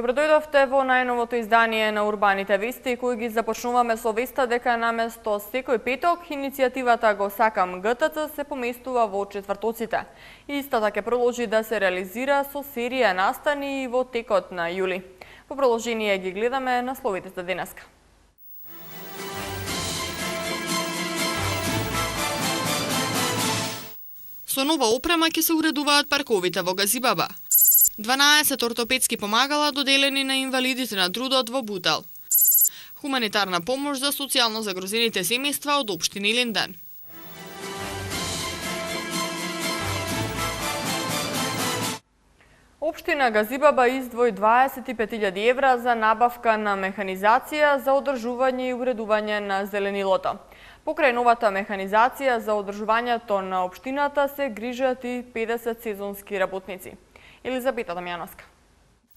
Добро дојдовте во најновото издание на Урбаните вести, кои ги започнуваме со веста дека наместо секој петок, иницијативата Го сакам ГТЦ се поместува во четвртоците. Истата ќе продолжи да се реализира со серија настани и во текот на јули. По продолжение ги гледаме насловите за денеска. Со нова опрема ќе се уредуваат парковите во Газибаба. 12 ортопедски помагала доделени на инвалидите на трудот во Бутел. Хуманитарна помош за социјално загрозените семејства од општина Илинден. Општина Газибаба издвои 25.000 евра за набавка на механизација за одржување и уредување на зеленилото. Покрај новата механизација за одржувањето на општината се грижат и 50 сезонски работници. Елизабета Дамјановска.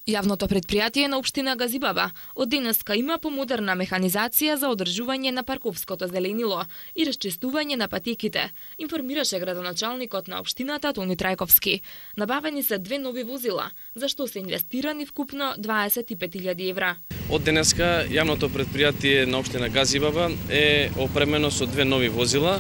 Јавното предпријатие на општина Газибаба од денеска има помодерна механизација за одржување на парковското зеленило и расчистување на патеките, информираше градоначалникот на општината Тони Трајковски. Набавени се 2 нови возила, за што се инвестирани вкупно 25.000 евра. Од денеска јавното предпријатие на општина Газибаба е опремено со 2 нови возила,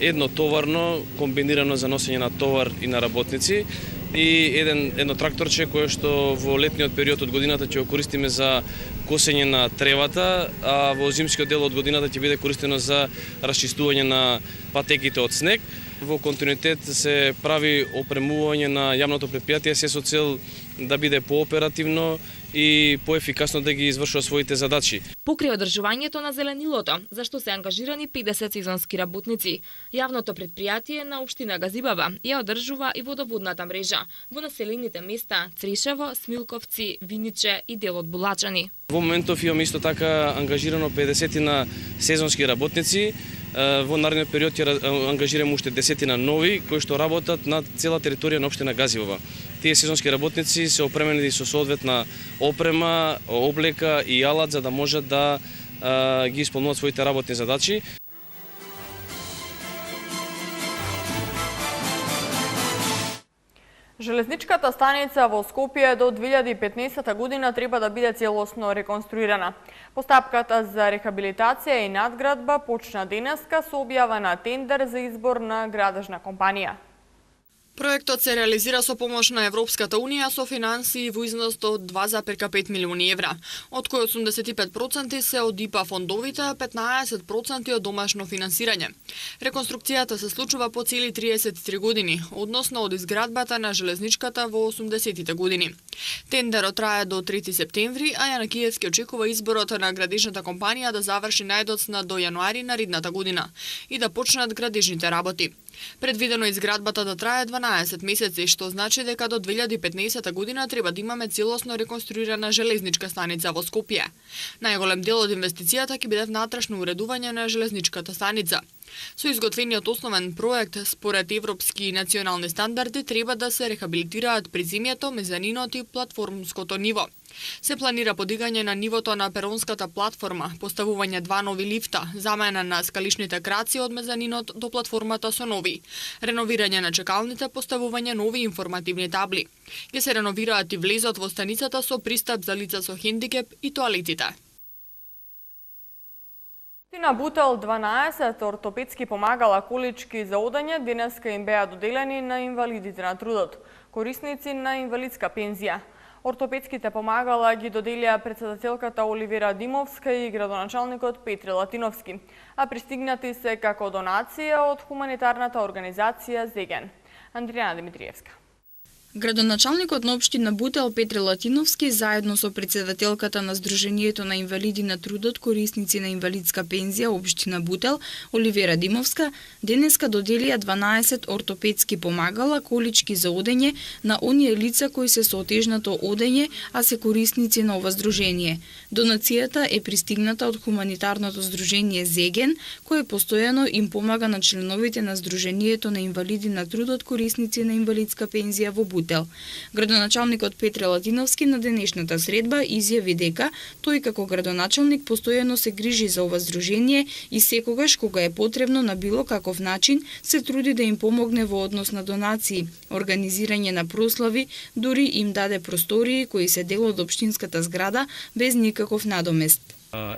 едно товарно комбинирано за носење на товар и на работници и едно тракторче кое што во летниот период од годината ќе го користиме за косење на тревата, а во зимскиот дел од годината ќе биде користено за расчистување на патеките од снег. Во континуитет се прави опремување на јавното предпријатие се со цел да биде пооперативно и поефикасно да ги извршува своите задачи. Покрај одржувањето на зеленилото, за што се ангажирани 50 сезонски работници, јавното предпријатие на општина Газибаба ја одржува и водоводната мрежа во населените места Црешево, Смилковци, Виниче и дел од Булачани. Во моментов имаме исто така ангажирано 50 на сезонски работници. Во наредниот период ќе ангажираме уште 10 нови кои што работат на цела територија на општина Газибаба. Тие сезонски работници се опремени со соодветна опрема, облека и алат за да можат да ги исполнуваат своите работни задачи. Железничката станица во Скопје до 2015 година треба да биде целосно реконструирана. Постапката за рехабилитација и надградба почна денеска со објава на тендер за избор на градежна компанија. Проектот се реализира со помош на Европската Унија со финансии во износ од 2,5 милиони евра, од кои 85% се од ИПА фондовите, а 15% од домашно финансирање. Реконструкцијата се случува по цели 33 години, односно од изградбата на железничката во 80-тите години. Тендерот трае до 3 септември, а Јанакиевски очекува изборот на градежната компанија да заврши најдоцна до јануари наредната година и да почнат градежните работи. Предвидено изградбата да трае 12 месеци, што значи дека до 2015 година треба да имаме целосно реконструирана железничка станица во Скопје. Најголем дел од инвестицијата ќе биде внатрешно уредување на железничката станица. Со изготвениот основен проект, според европски и национални стандарди, треба да се рехабилитираат приземјето, мезанинот и платформското ниво. Се планира подигање на нивото на перонската платформа, поставување 2 нови лифта, замена на скалишните краци од мезанинот до платформата со нови, реновирање на чекалните, поставување нови информативни табли. Ќе се реновираат и влезот во станицата со пристап за лица со хендикеп и тоалетите. На Бутел 12 ортопедски помагала колички за одање денеска им беа доделени на инвалидите на трудот, корисници на инвалидска пензија. Ортопедските помагала ги доделија председателката Оливера Димовска и градоначалникот Петри Латиновски, а пристигнати се како донација од хуманитарната организација Зеген. Андријана Димитриевска. Градоначалникот на општина Бутел Петри Латиновски заедно со председателката на Сдруженијето на инвалиди на трудот корисници на инвалидска пензија општина Бутел Оливера Димовска денеска доделија 12 ортопедски помагала колички за одење на оние лица кои се со отежнато одење, а се корисници на ова здружение. Донацијата е пристигната од хуманитарното здружение Зеген, кое постојано им помага на членовите на Сдруженијето на инвалиди на трудот корисници на инвалидска пензија во Бутел. Бутел. Градоначалникот Петре Латиновски на денешната средба изјави дека тој како градоначалник постојано се грижи за ова здружение и секогаш кога е потребно на било каков начин се труди да им помогне во однос на донации, организирање на прослави, дури им даде простории кои се дел од општинската зграда без никаков надомест.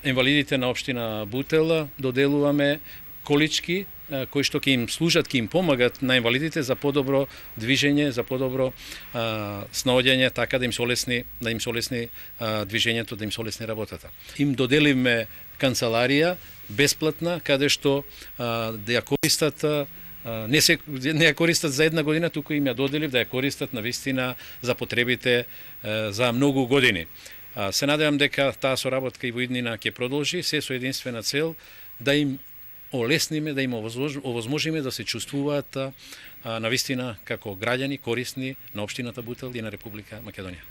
Инвалидите на општина Бутел доделуваме колички кои што ќе им служат, ќе им помагат на инвалидите за подобро движење, за подобро снаоѓање, така да им се олесни движењето, да им се олесни работата. Им доделивме канцеларија бесплатна, каде што да ја користат не ја користат за една година, туку им ја доделив да ја користат навистина за потребите за многу години. Се надевам дека таа соработка и во иднина ќе продолжи, се со единствена цел да им олесниме, да им овозможиме да се чувствуваат навистина како граѓани корисни на општината Бутел и на Република Македонија.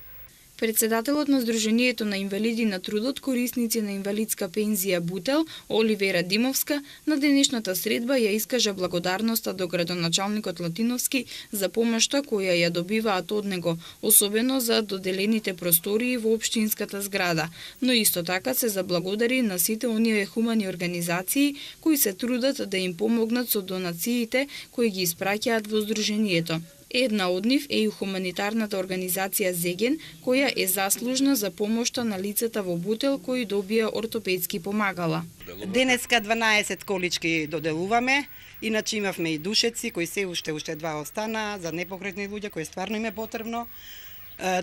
Председателот на Сдруженијето на инвалиди на трудот корисници на инвалидска пензија Бутел, Оливера Димовска, на денешната средба ја искажа благодарноста до градоначалникот Латиновски за помошта која ја добиваат од него, особено за доделените простории во општинската зграда, но исто така се заблагодари на сите оние хумани организации кои се трудат да им помогнат со донациите кои ги испраќаат во Сдруженијето. Една од нив е и хуманитарната организација Зеген, која е заслужна за помошта на лицата во Бутел кои добија ортопедски помагала. Денеска 12 колички доделуваме, иначе имавме и душеци кои се уште два остана за непокретни луѓе кои стварно им е потребно.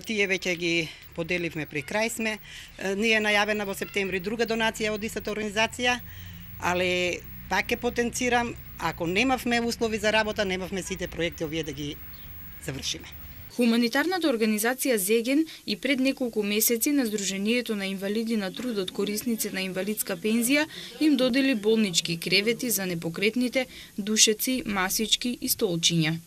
Тие веќе ги поделивме при крај сме. Ние е најавена во септември друга донација од истата организација, али пак ќе потенцирам, ако немавме услови за работа, немавме сите проекти овие да ги завршиме. Хуманитарната организација Зеген и пред неколку месеци на Сдруженијето на инвалиди на трудот корисници на инвалидска пензија им додели болнички кревети за непокретните, душеци, масички и столчиња.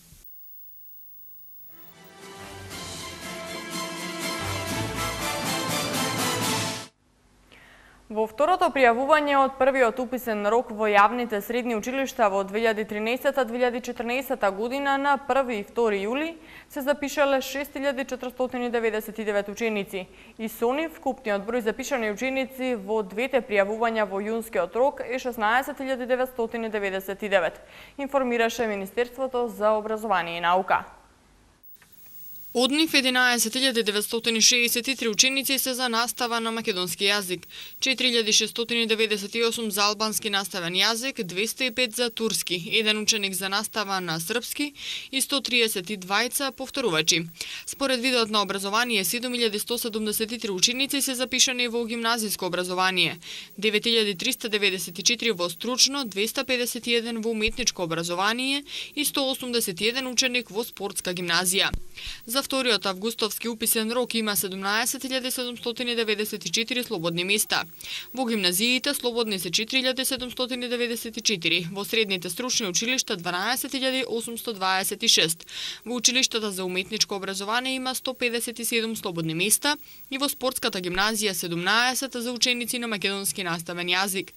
Во второто пријавување од првиот уписен рок во јавните средни училишта во 2013-2014 година на 1 и 2 јули се запишале 6499 ученици и со нив вкупниот број запишани ученици во двете пријавувања во јунскиот рок е 16999, информираше Министерството за образование и наука. Од нив 11963 ученици се за настава на македонски јазик, 4698 за албански наставен јазик, 205 за турски, еден ученик за настава на српски и 132 повторувачи. Според видот на образование, 7173 ученици се запишани во гимназиско образование, 9394 во стручно, 251 во уметничко образование и 181 ученик во спортска гимназија. За вториот августовски уписен рок има 17794 слободни места. Во гимназиите слободни се 4794, во средните стручни училишта 12826, во училиштата за уметничко образование има 157 слободни места и во спортската гимназија 17 за ученици на македонски наставен јазик.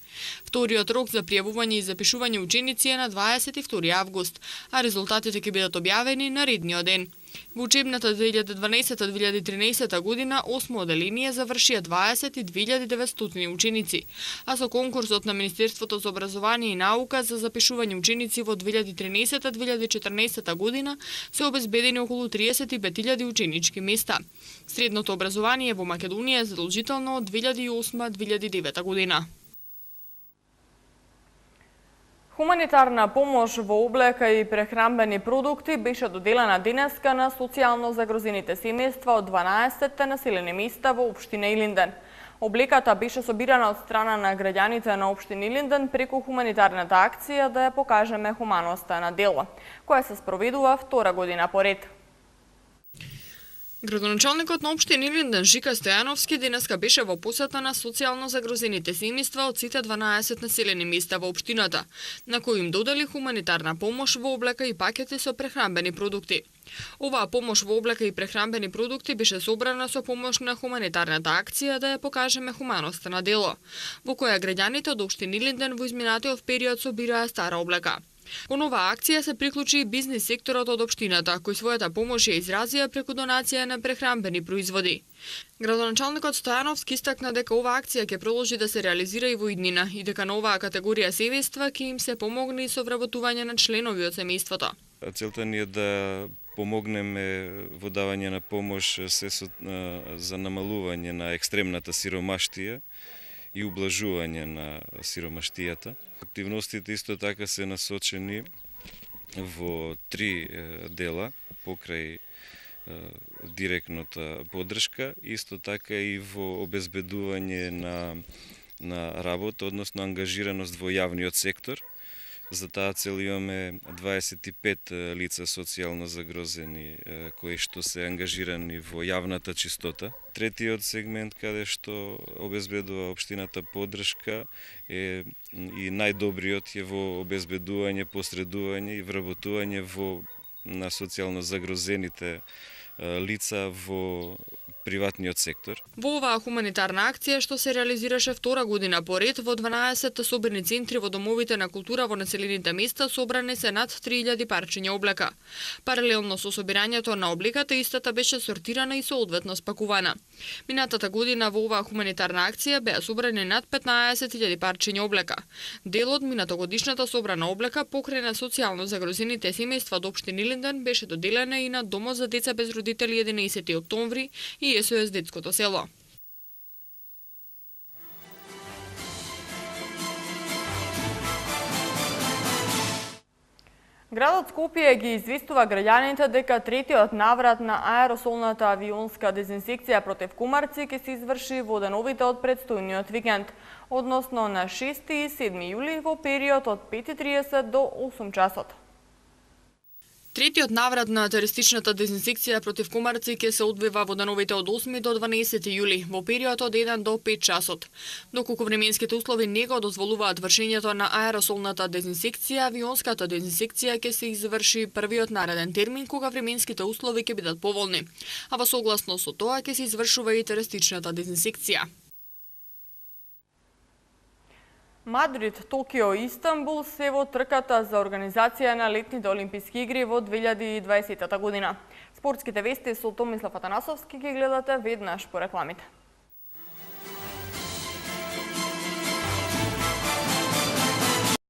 Вториот рок за пријавување и запишување ученици е на 22 август, а резултатите ќе бидат објавени наредниот ден. Во учебната 2012-2013 година 8 оделение завршија 22.900 ученици, а со конкурсот на Министерството за образование и наука за запишување ученици во 2013-2014 година се обезбедени околу 35.000 ученички места. Средното образование во Македонија е задолжително од 2008-2009 година. Хуманитарна помош во облека и прехранбени продукти беше доделена денеска на социјално загрозените семејства од 12 населени места во општина Илинден. Облеката беше собирана од страна на граѓаните на општина Илинден преку хуманитарната акција да ја покажеме хуманоста на дело, која се спроведува втора година поред. Градоначалникот на општина Илинден Жика Стојановски денеска беше во посета на социјално загрозените семејства од сите 12 населени места во општината, на кои им додели хуманитарна помош во облека и пакети со прехранбени продукти. Оваа помош во облека и прехранбени продукти беше собрана со помош на хуманитарната акција да ја покажеме хуманоста на дело, во која граѓаните од општина Илинден во изминатиот период собираа стара облека. Кон оваа акција се приклучи и бизнис секторот од општината, кој својата помош ја изразија преку донација на прехранбени производи. Градоначалникот Стојановски истакна дека оваа акција ќе продолжи да се реализира и во иднина и дека на оваа категорија семејства ќе им се помогне и со вработување на членови од семејството. Целта ни е да помогнеме во давање на помош за намалување на екстремната сиромаштија и ублажување на сиромаштијата. Активностите исто така се насочени во 3 дела покрај директната поддршка, исто така и во обезбедување на работа, односно ангажираност во јавниот сектор. За таа цел имаме 25 лица социјално загрозени кои што се ангажирани во јавната чистота. Третиот сегмент каде што обезбедува општината поддршка е и најдобриот е во обезбедување, посредување и вработување на социјално загрозените лица во приватниот сектор. Во оваа хуманитарна акција, што се реализираше втора година поред, во 12 собирни центри во домовите на култура во населените места собрани се над 3000 парчиња облека. Паралелно со собирањето на облеката, истата беше сортирана и соодветно спакувана. Минатата година во оваа хуманитарна акција беа собрани над 15.000 парчиња облека. Дел од минатогодишната собрана облека покрај на социјално загрозените семејства од општина Илинден беше доделена и на Домот за деца без родители 11 октомври и СОС Детското село. Градот Скопје ги известува граѓаните дека третиот наврат на аеросолната авионска дезинсекција против кумарци ќе се изврши во деновите од предстојниот викенд, односно на 6 и 7 јули во период од 5:30 до 8 часот. Третиот наврат на терористичната дезинсекција против кумарци ќе се одвива во деновите од 8 до 12 јули, во период од 1 до 5 часот. Доколку временските услови не го дозволуваат вршењето на аеросолната дезинсекција, авионската дезинсекција ќе се изврши првиот нареден термин кога временските услови ќе бидат поволни, а во согласно со тоа ќе се извршува и терористичната дезинсекција. Мадрид, Токио и Истанбул се во трката за организација на летните олимписки игри во 2020 година. Спортските вести со Томислав Атанасовски ги гледате веднаш по рекламите.